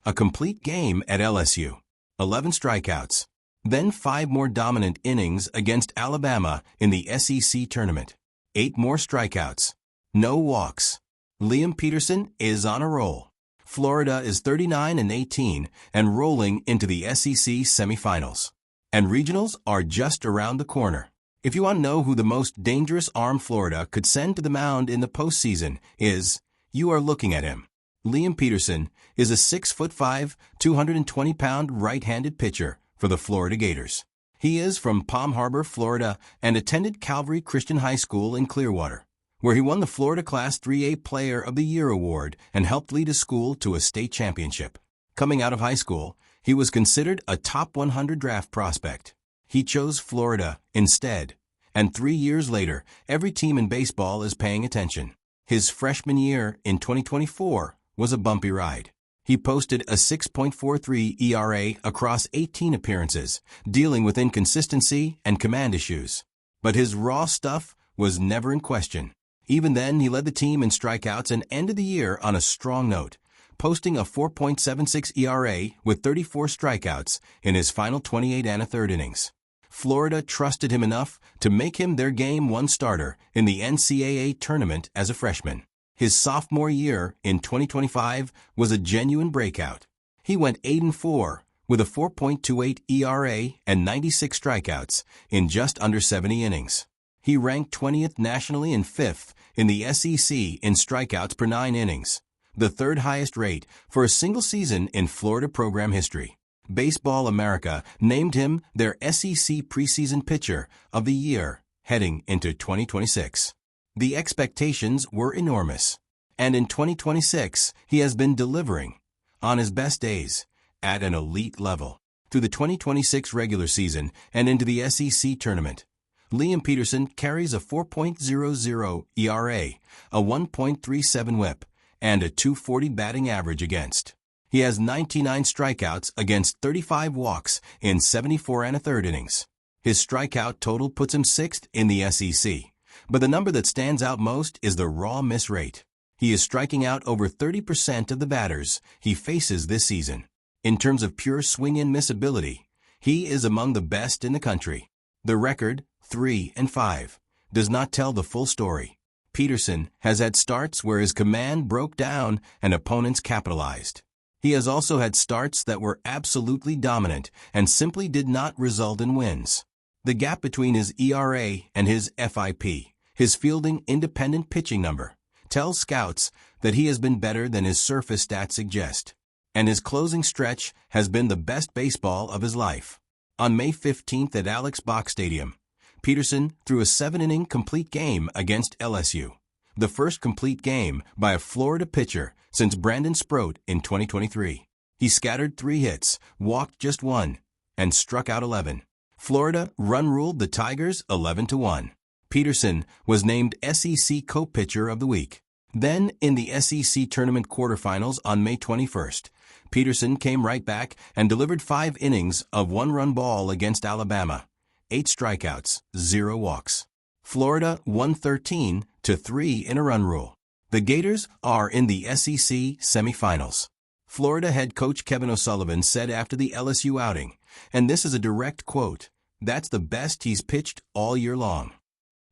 a complete game at LSU, 11 strikeouts, then 5 more dominant innings against Alabama in the SEC tournament, 8 more strikeouts, no walks. Liam Peterson is on a roll. Florida is 39-18 and rolling into the SEC semifinals. And regionals are just around the corner. If you want to know who the most dangerous arm Florida could send to the mound in the postseason is, you are looking at him. Liam Peterson is a 6'5", 220-pound right-handed pitcher for the Florida Gators. He is from Palm Harbor, Florida, and attended Calvary Christian High School in Clearwater, where he won the Florida Class 3A Player of the Year award and helped lead his school to a state championship. Coming out of high school, he was considered a top 100 draft prospect. He chose Florida instead, and 3 years later, every team in baseball is paying attention. His freshman year in 2024 was a bumpy ride. He posted a 6.43 ERA across 18 appearances, dealing with inconsistency and command issues. But his raw stuff was never in question. Even then, he led the team in strikeouts and ended the year on a strong note, posting a 4.76 ERA with 34 strikeouts in his final 28 1/3 innings. Florida trusted him enough to make him their Game 1 starter in the NCAA tournament as a freshman. His sophomore year in 2025 was a genuine breakout. He went 8-4 with a 4.28 ERA and 96 strikeouts in just under 70 innings. He ranked 20th nationally and 5th in the SEC in strikeouts per 9 innings, the third highest rate for a single season in Florida program history. Baseball America named him their SEC preseason pitcher of the year heading into 2026. The expectations were enormous, and in 2026, he has been delivering, on his best days, at an elite level. Through the 2026 regular season and into the SEC tournament, Liam Peterson carries a 4.00 ERA, a 1.37 whip, and a .240 batting average against. He has 99 strikeouts against 35 walks in 74 1/3 innings. His strikeout total puts him 6th in the SEC. But the number that stands out most is the raw miss rate. He is striking out over 30% of the batters he faces this season. In terms of pure swing-and miss ability, he is among the best in the country. The record, 3-5, does not tell the full story. Peterson has had starts where his command broke down and opponents capitalized. He has also had starts that were absolutely dominant and simply did not result in wins. The gap between his ERA and his FIP, his fielding independent pitching number, tells scouts that he has been better than his surface stats suggest. And his closing stretch has been the best baseball of his life. On May 15th at Alex Box Stadium, Peterson threw a 7-inning complete game against LSU, the first complete game by a Florida pitcher since Brandon Sproat in 2023. He scattered 3 hits, walked just 1, and struck out 11. Florida run-ruled the Tigers 11-1. Peterson was named SEC Co-Pitcher of the Week. Then, in the SEC Tournament quarterfinals on May 21st, Peterson came right back and delivered 5 innings of 1-run ball against Alabama, 8 strikeouts, 0 walks. Florida won 13-3 in a run rule. The Gators are in the SEC semifinals. Florida head coach Kevin O'Sullivan said after the LSU outing, and this is a direct quote, "That's the best he's pitched all year long."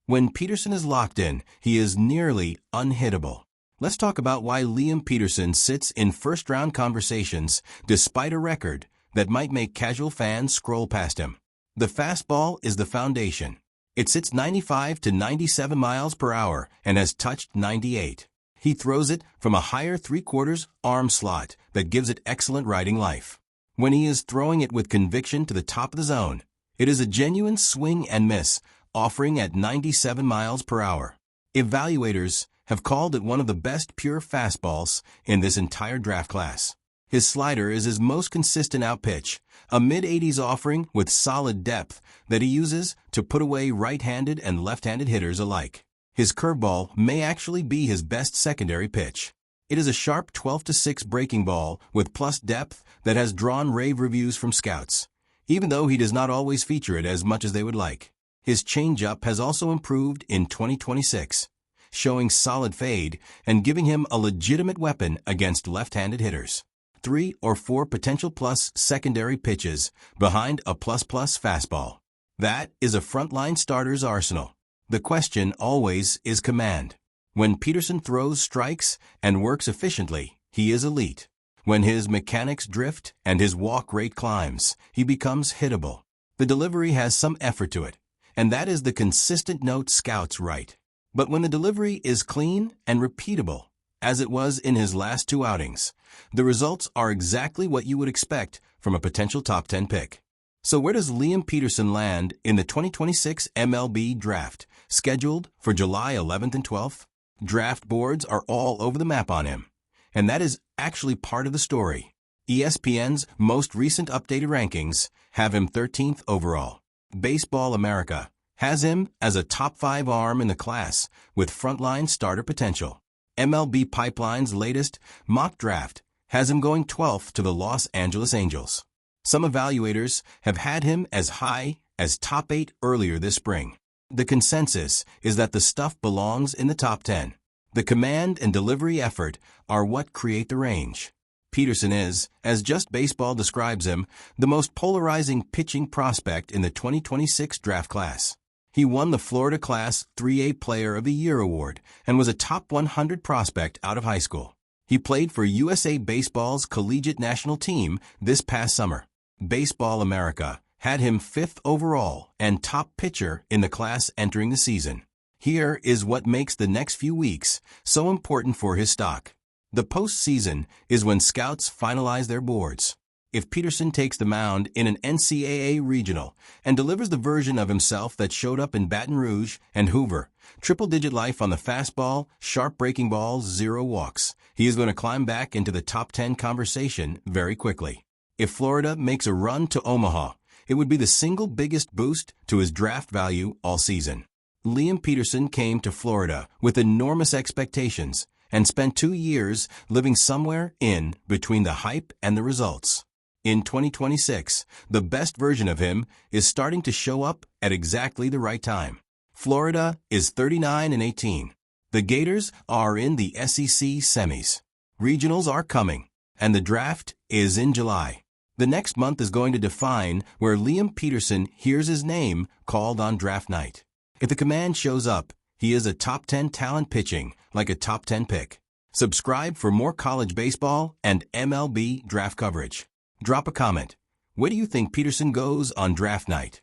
When Peterson is locked in, he is nearly unhittable. Let's talk about why Liam Peterson sits in first-round conversations despite a record that might make casual fans scroll past him. The fastball is the foundation. It sits 95 to 97 miles per hour and has touched 98. He throws it from a higher 3/4 arm slot that gives it excellent riding life. When he is throwing it with conviction to the top of the zone, it is a genuine swing and miss, offering at 97 miles per hour. Evaluators have called it one of the best pure fastballs in this entire draft class. His slider is his most consistent outpitch, a mid-80s offering with solid depth that he uses to put away right-handed and left-handed hitters alike. His curveball may actually be his best secondary pitch. It is a sharp 12-6 breaking ball with plus depth that has drawn rave reviews from scouts, even though he does not always feature it as much as they would like. His changeup has also improved in 2026, showing solid fade and giving him a legitimate weapon against left-handed hitters. 3 or 4 potential plus secondary pitches behind a plus fastball. That is a frontline starter's arsenal. The question always is command. When Peterson throws strikes and works efficiently, he is elite. When his mechanics drift and his walk rate climbs, he becomes hittable. The delivery has some effort to it, and that is the consistent note scouts write. But when the delivery is clean and repeatable, as it was in his last 2 outings, the results are exactly what you would expect from a potential top 10 pick. So where does Liam Peterson land in the 2026 MLB Draft, scheduled for July 11th and 12th? Draft boards are all over the map on him, and that is actually part of the story. ESPN's most recent updated rankings have him 13th overall. Baseball America has him as a top 5 arm in the class with frontline starter potential. MLB Pipeline's latest mock draft has him going 12th to the Los Angeles Angels. Some evaluators have had him as high as top 8 earlier this spring. The consensus is that the stuff belongs in the top 10. The command and delivery effort are what create the range. Peterson is, as Just Baseball describes him, the most polarizing pitching prospect in the 2026 draft class. He won the Florida Class 3A Player of the Year award and was a top 100 prospect out of high school. He played for USA Baseball's collegiate national team this past summer. Baseball America had him 5th overall and top pitcher in the class entering the season. Here is what makes the next few weeks so important for his stock. The postseason is when scouts finalize their boards. If Peterson takes the mound in an NCAA regional and delivers the version of himself that showed up in Baton Rouge and Hoover, triple-digit life on the fastball, sharp breaking balls, 0 walks, he is going to climb back into the top 10 conversation very quickly. If Florida makes a run to Omaha, it would be the single biggest boost to his draft value all season. Liam Peterson came to Florida with enormous expectations and spent 2 years living somewhere in between the hype and the results. In 2026, the best version of him is starting to show up at exactly the right time. Florida is 39-18. The Gators are in the SEC semis. Regionals are coming, and the draft is in July. The next month is going to define where Liam Peterson hears his name called on draft night. If the command shows up, he is a top 10 talent pitching like a top 10 pick. Subscribe for more college baseball and MLB draft coverage. Drop a comment. Where do you think Peterson goes on draft night?